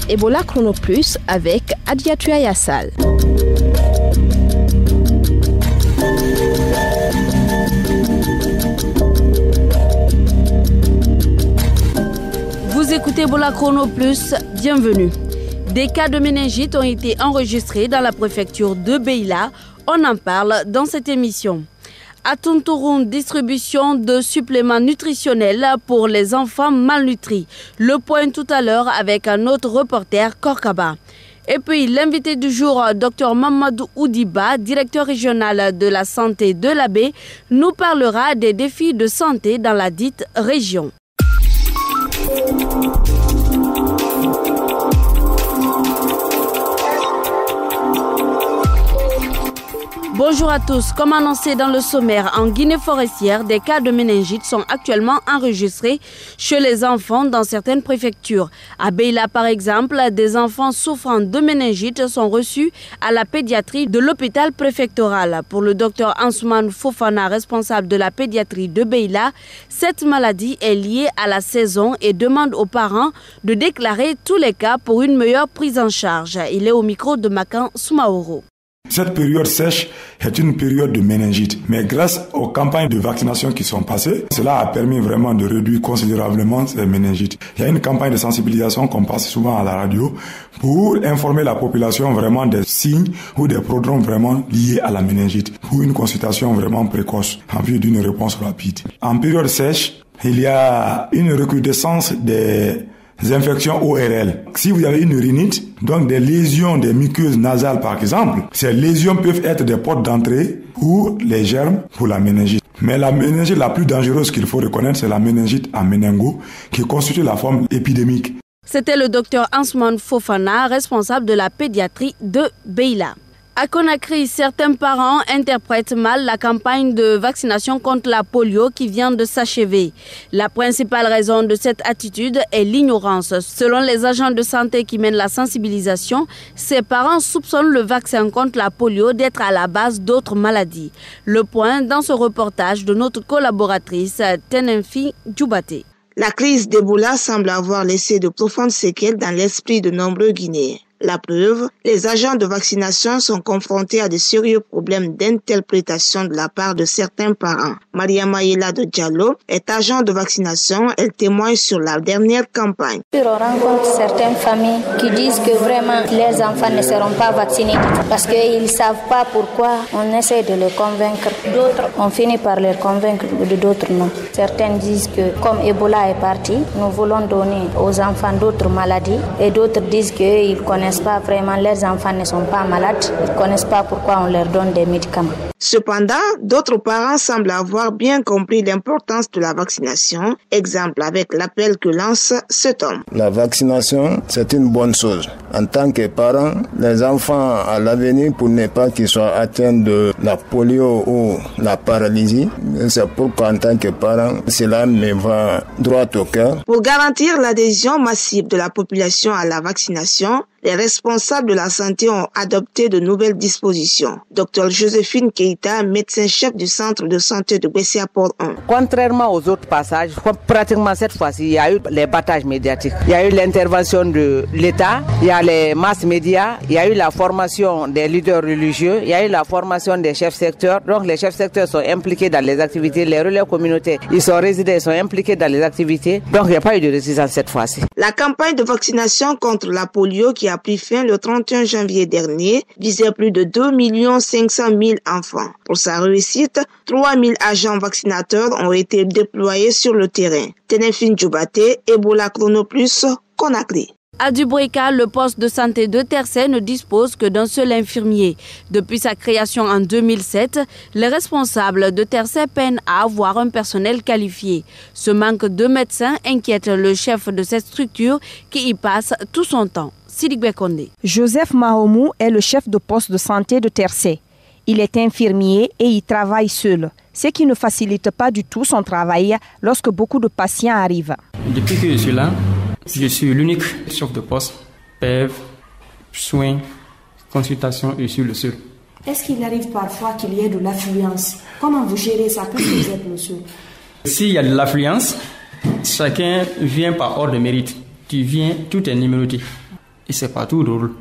Ebola Chrono Plus avec Adiatua Yassal. Vous écoutez Ebola Chrono Plus, bienvenue. Des cas de méningite ont été enregistrés dans la préfecture de Beila. On en parle dans cette émission. À Tontourou, distribution de suppléments nutritionnels pour les enfants malnutris. Le point tout à l'heure avec un autre reporter, Korkaba. Et puis l'invité du jour, Dr Mamadou Oudiba, directeur régional de la santé de la baie, nous parlera des défis de santé dans la dite région. Bonjour à tous. Comme annoncé dans le sommaire, en Guinée forestière, des cas de méningite sont actuellement enregistrés chez les enfants dans certaines préfectures. À Beila, par exemple, des enfants souffrant de méningite sont reçus à la pédiatrie de l'hôpital préfectoral. Pour le docteur Ansoumane Fofana, responsable de la pédiatrie de Beila, cette maladie est liée à la saison et demande aux parents de déclarer tous les cas pour une meilleure prise en charge. Il est au micro de Makan Soumaoro. Cette période sèche est une période de méningite, mais grâce aux campagnes de vaccination qui sont passées, cela a permis vraiment de réduire considérablement ces méningites. Il y a une campagne de sensibilisation qu'on passe souvent à la radio pour informer la population vraiment des signes ou des prodromes vraiment liés à la méningite, pour une consultation vraiment précoce en vue d'une réponse rapide. En période sèche, il y a une recrudescence des infections ORL. Si vous avez une rhinite, donc des lésions des muqueuses nasales par exemple, ces lésions peuvent être des portes d'entrée pour les germes, pour la méningite. Mais la méningite la plus dangereuse qu'il faut reconnaître, c'est la méningite à méningo, qui constitue la forme épidémique. C'était le docteur Ansoumane Fofana, responsable de la pédiatrie de Beila. À Conakry, certains parents interprètent mal la campagne de vaccination contre la polio qui vient de s'achever. La principale raison de cette attitude est l'ignorance. Selon les agents de santé qui mènent la sensibilisation, ces parents soupçonnent le vaccin contre la polio d'être à la base d'autres maladies. Le point dans ce reportage de notre collaboratrice Tenenfi Djoubate. La crise d'Ebola semble avoir laissé de profondes séquelles dans l'esprit de nombreux Guinéens. La preuve, les agents de vaccination sont confrontés à de sérieux problèmes d'interprétation de la part de certains parents. Maria Mayela de Diallo est agent de vaccination. Elle témoigne sur la dernière campagne. On rencontre certaines familles qui disent que vraiment leurs enfants ne seront pas vaccinés parce qu'ils ne savent pas pourquoi. On essaie de les convaincre. D'autres, on finit par les convaincre, d'autres non. Certains disent que comme Ebola est parti, nous voulons donner aux enfants d'autres maladies et d'autres disent qu'ils connaissent pas vraiment, leurs enfants ne sont pas malades, ils ne connaissent pas pourquoi on leur donne des médicaments. Cependant, d'autres parents semblent avoir bien compris l'importance de la vaccination, exemple avec l'appel que lance cet homme. La vaccination, c'est une bonne chose. En tant que parents, les enfants à l'avenir, pour ne pas qu'ils soient atteints de la polio ou la paralysie, c'est pourquoi en tant que parents, cela me va droit au cœur. Pour garantir l'adhésion massive de la population à la vaccination, les responsables de la santé ont adopté de nouvelles dispositions. Dr Joséphine Keïta, médecin-chef du centre de santé de Bessia-Port 1. Contrairement aux autres passages, pratiquement cette fois-ci, il y a eu les battages médiatiques. Il y a eu l'intervention de l'État, il y a les masses médias, il y a eu la formation des leaders religieux, il y a eu la formation des chefs secteurs. Donc les chefs secteurs sont impliqués dans les activités, les relais communautaires, ils sont résidents, ils sont impliqués dans les activités. Donc il n'y a pas eu de résistance cette fois-ci. La campagne de vaccination contre la polio qui a pris fin le 31 janvier dernier visait plus de 2 500 000 enfants. Pour sa réussite, 3 000 agents vaccinateurs ont été déployés sur le terrain. Tenefine Djoubate, Ebola Chrono Plus, Conakry. À Dubrika, le poste de santé de Tercey ne dispose que d'un seul infirmier. Depuis sa création en 2007, les responsables de Tercey peinent à avoir un personnel qualifié. Ce manque de médecins inquiète le chef de cette structure qui y passe tout son temps. Joseph Mahomou est le chef de poste de santé de Tercey. Il est infirmier et il travaille seul, ce qui ne facilite pas du tout son travail lorsque beaucoup de patients arrivent. Depuis que je suis là, je suis l'unique chef de poste, PEV, soins, consultation et je suis le seul. Est-ce qu'il arrive parfois qu'il y ait de l'affluence? Comment vous gérez ça puisque vous êtes monsieur? S'il y a de l'affluence, chacun vient par ordre de mérite. Tu viens, tout est numéroté. Et c'est pas tout drôle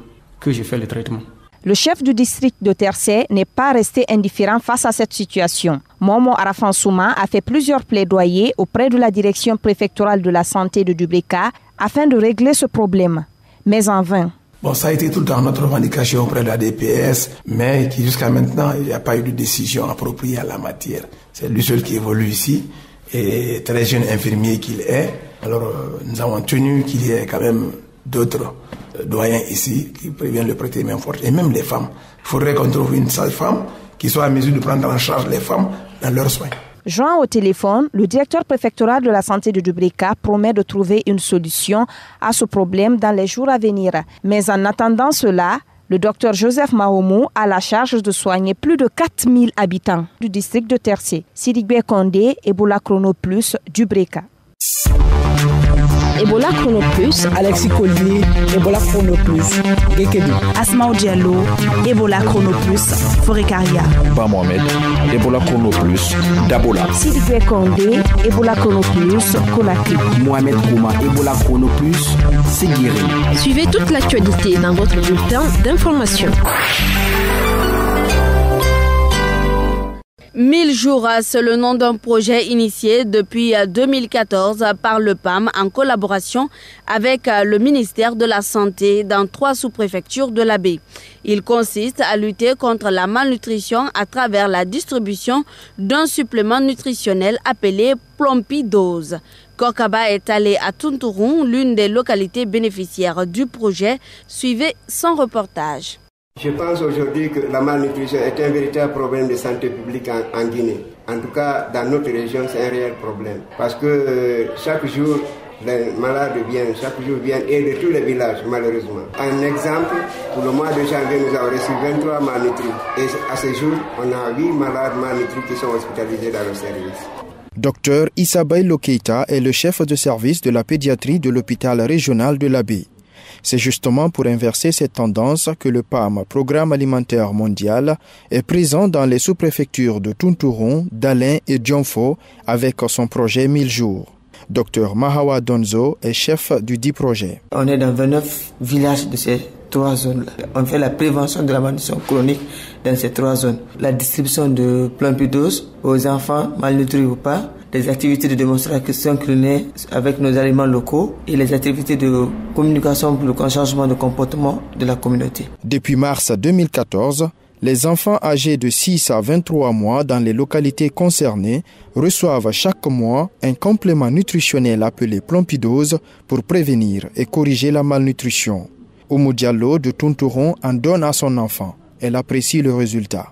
que je fais le traitement. Le chef du district de Tersey n'est pas resté indifférent face à cette situation. Momo Arafan Souma a fait plusieurs plaidoyers auprès de la direction préfectorale de la santé de Dubrika afin de régler ce problème, mais en vain. Bon, ça a été tout le temps notre revendication auprès de la DPS, mais jusqu'à maintenant, il n'y a pas eu de décision appropriée à la matière. C'est lui seul qui évolue ici, et très jeune infirmier qu'il est. Alors, nous avons tenu qu'il y ait quand même d'autres doyens ici qui préviennent le prêter main forte, et même les femmes. Il faudrait qu'on trouve une sage-femme qui soit en mesure de prendre en charge les femmes dans leurs soins. Joint au téléphone, le directeur préfectoral de la santé de Dubrika promet de trouver une solution à ce problème dans les jours à venir. Mais en attendant cela, le docteur Joseph Mahomou a la charge de soigner plus de 4000 habitants du district de Tersey. Sidibé Kondé, Ebola Chrono Plus, Dubrika. Ebola Chrono Plus, Alexis Collier, Ebola Chrono Plus, Gekedu. Asmaou Diallo, Ebola Chrono Plus, Forekaria. Ba Mohamed, Ebola Chrono Plus, Dabola. Sidibé Kondé, Ebola Chrono Plus, Konakri. Mohamed Kouma, Ebola Chrono Plus, Seguiri. Suivez toute l'actualité dans votre bulletin d'information. 1000 jours, c'est le nom d'un projet initié depuis 2014 par le PAM en collaboration avec le ministère de la Santé dans 3 sous-préfectures de la baie. Il consiste à lutter contre la malnutrition à travers la distribution d'un supplément nutritionnel appelé Plompidose. Korkaba est allé à Tunturun, l'une des localités bénéficiaires du projet. Suivez son reportage. Je pense aujourd'hui que la malnutrition est un véritable problème de santé publique en Guinée. En tout cas, dans notre région, c'est un réel problème. Parce que chaque jour, les malades viennent, et de tous les villages, malheureusement. Un exemple, pour le mois de janvier, nous avons reçu 23 malnutris. Et à ce jour, on a 8 malades malnutris qui sont hospitalisés dans le service. Docteur Isabelle Lokeita est le chef de service de la pédiatrie de l'hôpital régional de la baie. C'est justement pour inverser cette tendance que le PAM, Programme alimentaire mondial, est présent dans les sous-préfectures de Tunturun, d'Alin et Djonfo avec son projet 1000 jours. Dr Mahawa Donzo est chef du dit projet. On est dans 29 villages de ces 3 zones. On fait la prévention de la malnutrition chronique dans ces 3 zones. La distribution de Plompidose aux enfants malnutris ou pas, des activités de démonstration culinaire avec nos aliments locaux et les activités de communication pour le changement de comportement de la communauté. Depuis mars 2014, les enfants âgés de 6 à 23 mois dans les localités concernées reçoivent chaque mois un complément nutritionnel appelé Plompidose pour prévenir et corriger la malnutrition. Oumou Diallo de Tunturun en donne à son enfant. Elle apprécie le résultat.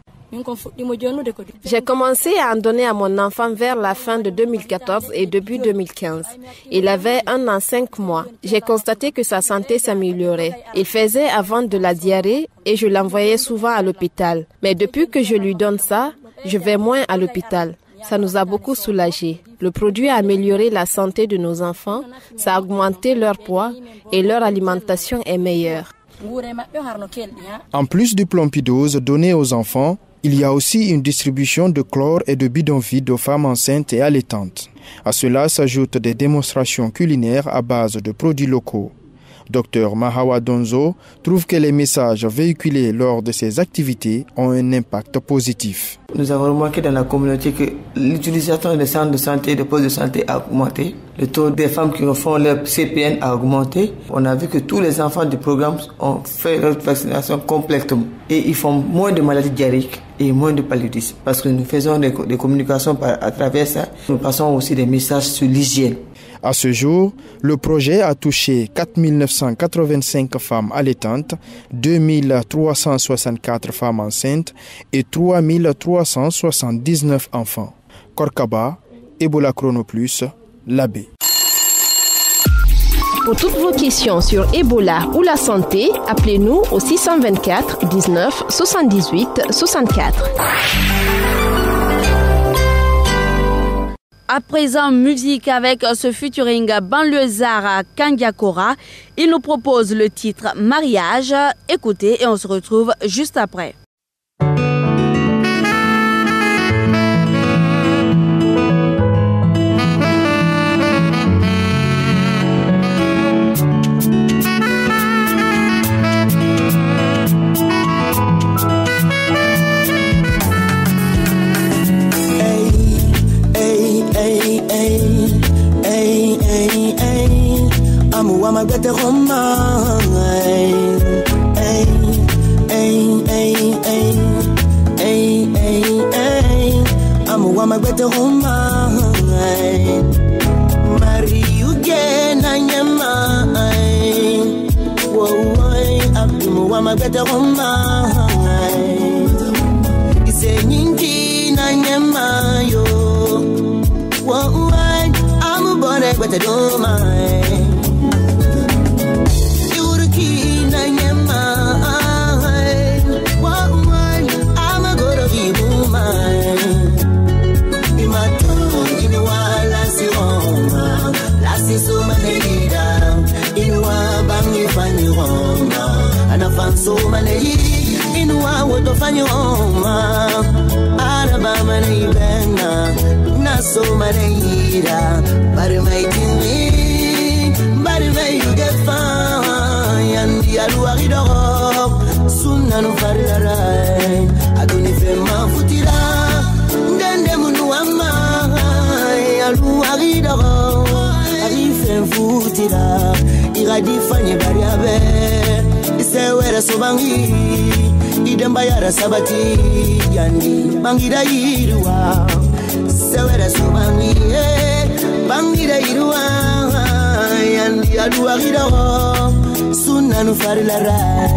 J'ai commencé à en donner à mon enfant vers la fin de 2014 et début 2015. Il avait 1 an 5 mois. J'ai constaté que sa santé s'améliorait. Il faisait avant de la diarrhée et je l'envoyais souvent à l'hôpital. Mais depuis que je lui donne ça, je vais moins à l'hôpital. Ça nous a beaucoup soulagés. Le produit a amélioré la santé de nos enfants, ça a augmenté leur poids et leur alimentation est meilleure. En plus du Plompidose donné aux enfants, il y a aussi une distribution de chlore et de bidonville aux femmes enceintes et allaitantes. À cela s'ajoutent des démonstrations culinaires à base de produits locaux. Dr Mahawa Donzo trouve que les messages véhiculés lors de ces activités ont un impact positif. Nous avons remarqué dans la communauté que l'utilisation des centres de santé et des postes de santé a augmenté. Le taux des femmes qui font leur CPN a augmenté. On a vu que tous les enfants du programme ont fait leur vaccination complètement. Et ils font moins de maladies diarrhéiques et moins de paludisme. Parce que nous faisons des communications à travers ça. Nous passons aussi des messages sur l'hygiène. À ce jour, le projet a touché 4 985 femmes allaitantes, 2 364 femmes enceintes et 3 379 enfants. Korkaba, Ebola Chrono Plus, la baie. Pour toutes vos questions sur Ebola ou la santé, appelez-nous au 624 19 78 64. À présent, musique avec ce featuring banlieusard à Kandiakora. Il nous propose le titre Mariage. Écoutez et on se retrouve juste après. wama gete Roma. Hey, hey, hey, hey, hey, hey, hey. I'm wama gete Roma. Mariu gena nyama. Whoa, I'm wama gete Roma. Ise nyingi na nyama yo. Whoa, I'm born with a doma. You're keen na nyama. Whoa, I'm a good of you, woman. Imatu in wala si Roma. Lasi so manelida. Inwa bangi fanyi Roma. Anafan so manelida. Inwa woto fanyi Roma. Araba manelibena. Naso manelida. Bari mai tini. Bari mai you get fine. Yandi alu aridoro. Sunna no farirai. Adoni fe mafutira. Ndende munu ama. Alu aridoro. Arife mfutira. Iradi fanye bari abe. Isewere sobangi. Idemba yara sabati. Yandi bangira yirwa. Sewere sobangi. Bangira yirwa. Yandi alu aridoro. Sunna no farirai.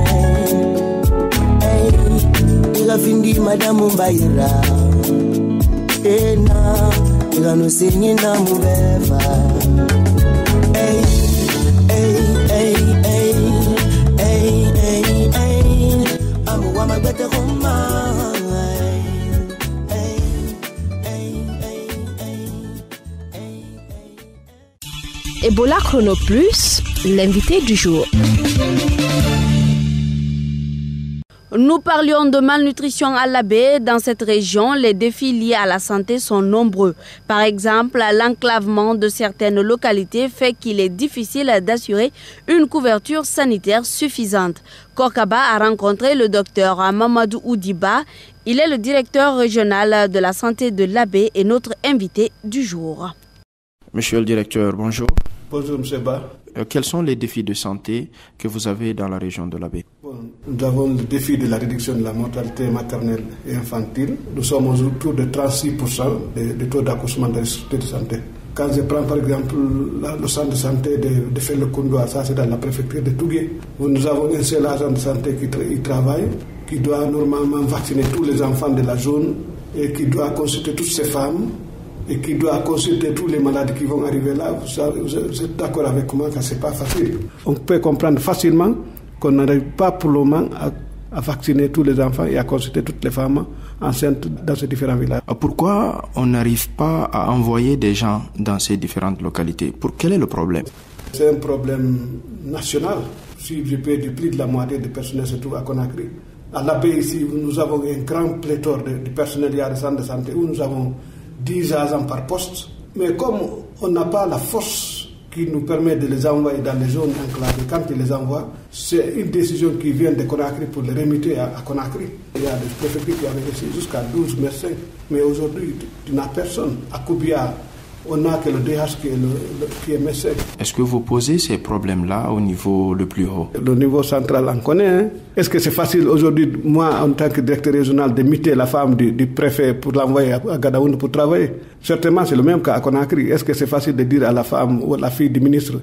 Iga findi madamu mbayira. Ena iga no senye na mubeva. Hey, hey, hey, hey, hey, hey, hey. Amu wama gwete Roma. Ebola Chrono Plus, l'invité du jour. Nous parlions de malnutrition à l'Abbé. Dans cette région, les défis liés à la santé sont nombreux. Par exemple, l'enclavement de certaines localités fait qu'il est difficile d'assurer une couverture sanitaire suffisante. Korkaba a rencontré le docteur Mamadou Oudiba. Il est le directeur régional de la santé de l'Abbé et notre invité du jour. Monsieur le directeur, bonjour. Bonjour, M. Ba. Quels sont les défis de santé que vous avez dans la région de l'Abbé? Nous avons le défi de la réduction de la mortalité maternelle et infantile. Nous sommes autour de 36% de taux d'accouchement dans les structures de santé. Quand je prends par exemple le centre de santé de Felle-le-Koundoua, ça c'est dans la préfecture de Tougué, où nous avons un seul agent de santé qui travaille, qui doit normalement vacciner tous les enfants de la zone et qui doit consulter toutes ces femmes et qui doit consulter tous les malades qui vont arriver là. Vous êtes d'accord avec moi que ce n'est pas facile. On peut comprendre facilement qu'on n'arrive pas pour le moment à vacciner tous les enfants et à consulter toutes les femmes enceintes dans ces différents villages. Pourquoi on n'arrive pas à envoyer des gens dans ces différentes localités? Quel est le problème? C'est un problème national. Si je peux dire, plus de la moitié des personnels se trouvent à Conakry. À l'Abbé ici, nous avons un grand pléthore de personnel, il y a des centres de santé où nous avons 10 agents par poste. Mais comme on n'a pas la force qui nous permet de les envoyer dans les zones enclavées, quand ils les envoient, c'est une décision qui vient de Conakry pour les remettre à Conakry. Il y a des préfectures qui avaient reçu jusqu'à 12 médecins. Mais aujourd'hui, tu n'as personne. À Koubia, on n'a que le DH qui est médecin. Est-ce que vous posez ces problèmes-là au niveau le plus haut? Le niveau central, on connaît. Hein? Est-ce que c'est facile aujourd'hui, moi, en tant que directeur régional, de muter la femme du préfet pour l'envoyer à Gadaoun pour travailler? Certainement, c'est le même cas à Conakry. Est-ce que c'est facile de dire à la femme ou à la fille du ministre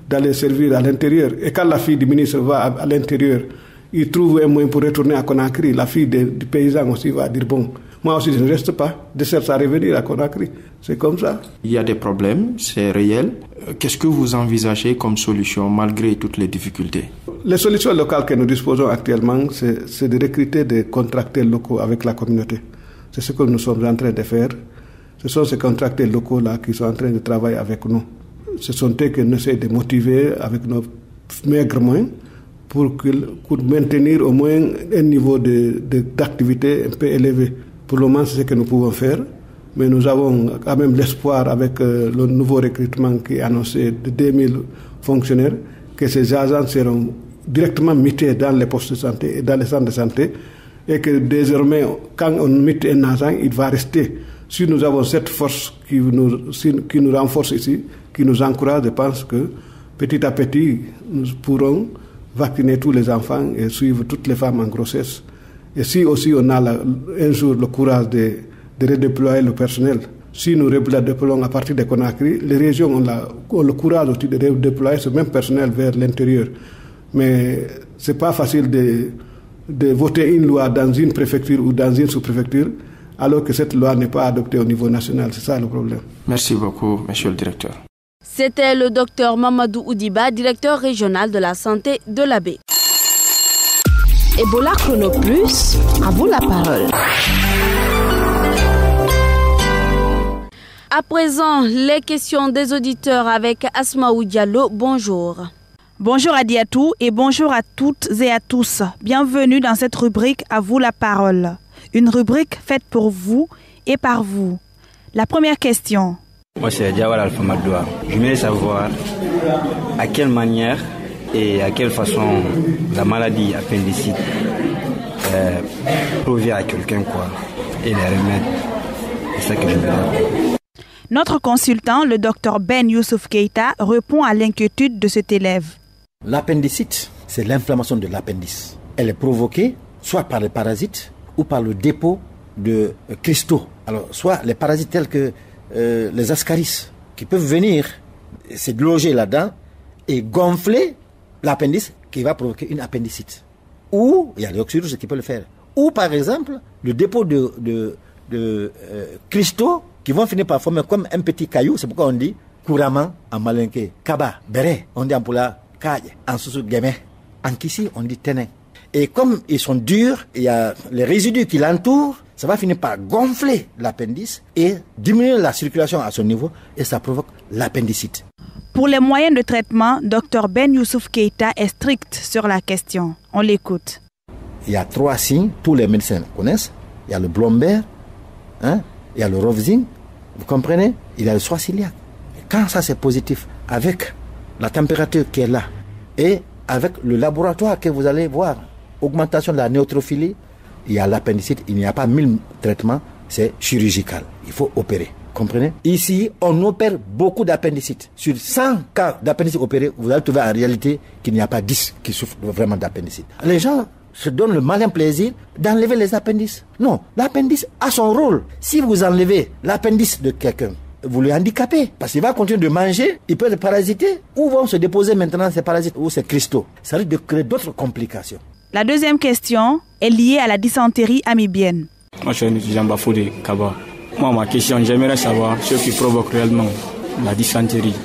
d'aller servir à l'intérieur? Et quand la fille du ministre va à l'intérieur, il trouve un moyen pour retourner à Conakry. La fille du paysan aussi va dire, bon, moi aussi je ne reste pas, de chercher à revenir à Conakry. C'est comme ça. Il y a des problèmes, c'est réel. Qu'est-ce que vous envisagez comme solution malgré toutes les difficultés? Les solutions locales que nous disposons actuellement, c'est de recruter des contracteurs locaux avec la communauté. C'est ce que nous sommes en train de faire. Ce sont ces contracteurs locaux-là qui sont en train de travailler avec nous. Ce sont eux que nous essayons de motiver avec nos maigres moyens pour maintenir au moins un niveau d'activité un peu élevé. Pour le moment, c'est ce que nous pouvons faire. Mais nous avons quand même l'espoir avec le nouveau recrutement qui est annoncé de 2000 fonctionnaires que ces agents seront directement mutés dans les postes de santé et dans les centres de santé et que désormais, quand on mute un agent, il va rester. Si nous avons cette force qui nous renforce ici, qui nous encourage, je pense que petit à petit, nous pourrons vacciner tous les enfants et suivre toutes les femmes en grossesse. Et si aussi on a un jour le courage de redéployer le personnel, si nous redéployons à partir de Conakry, les régions ont le courage aussi de redéployer ce même personnel vers l'intérieur. Mais ce n'est pas facile de voter une loi dans une préfecture ou dans une sous-préfecture alors que cette loi n'est pas adoptée au niveau national. C'est ça le problème. Merci beaucoup, monsieur le directeur. C'était le docteur Mamadou Oudiba, directeur régional de la santé de la baie. Ebola Chrono Plus, à vous la parole. À présent, les questions des auditeurs avec Asmaou Diallo. Bonjour. Bonjour à Diatou et bonjour à toutes et à tous. Bienvenue dans cette rubrique À vous la parole. Une rubrique faite pour vous et par vous. La première question. Moi c'est Diawara Alpha Madoua. Je voulais savoir à quelle manière et à quelle façon la maladie appendicite provient à quelqu'un et les remèdes. C'est ça que je veux dire. Notre consultant, le docteur Ben Youssouf Keita, répond à l'inquiétude de cet élève. L'appendicite, c'est l'inflammation de l'appendice. Elle est provoquée soit par les parasites ou par le dépôt de cristaux. Alors, soit les parasites tels que les ascaris, qui peuvent venir se loger là-dedans et gonfler l'appendice qui va provoquer une appendicite. Ou, il y a des oxyruses qui peuvent le faire. Ou, par exemple, le dépôt de cristaux qui vont finir par former comme un petit caillou. C'est pourquoi on dit couramment en malinké kaba, béré, on dit en poula kaye, en sousou guémé, en kissi on dit tenin. Et comme ils sont durs, il y a les résidus qui l'entourent, ça va finir par gonfler l'appendice et diminuer la circulation à son niveau et ça provoque l'appendicite. Pour les moyens de traitement, Dr Ben Youssouf Keita est strict sur la question. On l'écoute. Il y a 3 signes, tous les médecins connaissent. Il y a le Blombert, il y a le Rovzing, vous comprenez? Il y a le soie ciliaque. Quand ça c'est positif, avec la température qui est là et avec le laboratoire que vous allez voir, augmentation de la neutrophilie, il y a l'appendicite, il n'y a pas 1000 traitements, c'est chirurgical. Il faut opérer. Comprenez? Ici, on opère beaucoup d'appendicite. Sur 100 cas d'appendicite opérés, vous allez trouver en réalité qu'il n'y a pas 10 qui souffrent vraiment d'appendicite. Les gens se donnent le malin plaisir d'enlever les appendices. Non, l'appendice a son rôle. Si vous enlevez l'appendice de quelqu'un, vous le handicapez. Parce qu'il va continuer de manger, il peut être parasité. Où vont se déposer maintenant ces parasites ou ces cristaux? Ça risque de créer d'autres complications. La deuxième question est liée à la dysenterie amibienne. Moi, je suis un étudiant Bafodé Kaba. Moi, ma question, j'aimerais savoir ce qui provoque réellement la dysenterie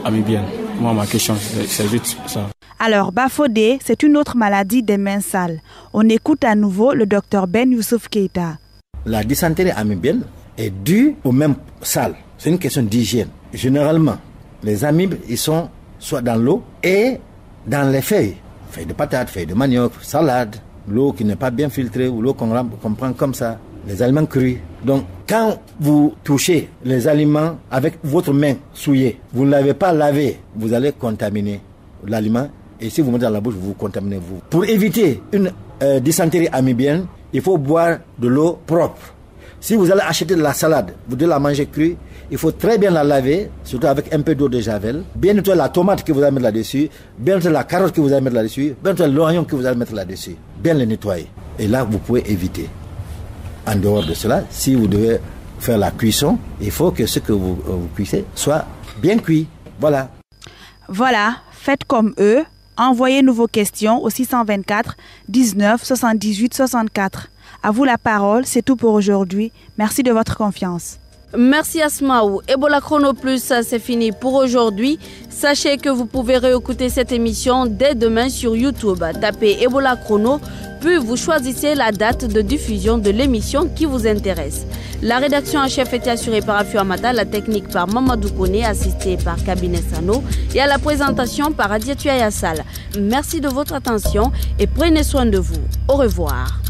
amibienne. Moi, ma question, c'est juste ça. Alors, Bafodé, c'est une autre maladie des mains sales. On écoute à nouveau le docteur Ben Youssouf Keita. La dysenterie amibienne est due aux mêmes sales. C'est une question d'hygiène. Généralement, les amibes, ils sont soit dans l'eau et dans les feuilles. Feuilles de patates, feuilles de manioc, salade, l'eau qui n'est pas bien filtrée ou l'eau qu'on prend comme ça, les aliments crus. Donc, quand vous touchez les aliments avec votre main souillée, vous ne l'avez pas lavé, vous allez contaminer l'aliment. Et si vous mettez dans la bouche, vous vous contaminez vous. Pour éviter une dysenterie amibienne, il faut boire de l'eau propre. Si vous allez acheter de la salade, vous devez la manger crue, il faut très bien la laver, surtout avec un peu d'eau de javel. Bien nettoyer la tomate que vous allez mettre là-dessus, bien nettoyer la carotte que vous allez mettre là-dessus, bien nettoyer l'oignon que vous allez mettre là-dessus. Bien le nettoyer. Et là, vous pouvez éviter. En dehors de cela, si vous devez faire la cuisson, il faut que ce que vous cuisez soit bien cuit. Voilà. Voilà, faites comme eux. Envoyez-nous vos questions au 624 19 78 64. À vous la parole, c'est tout pour aujourd'hui. Merci de votre confiance. Merci Asmaou. Ebola Chrono Plus, c'est fini pour aujourd'hui. Sachez que vous pouvez réécouter cette émission dès demain sur YouTube. Tapez Ebola Chrono, puis vous choisissez la date de diffusion de l'émission qui vous intéresse. La rédaction en chef était assurée par Afio Amata, la technique par Mamadou Kone, assisté par Cabinet Sano, et à la présentation par Adiatou Ayassal. Merci de votre attention et prenez soin de vous. Au revoir.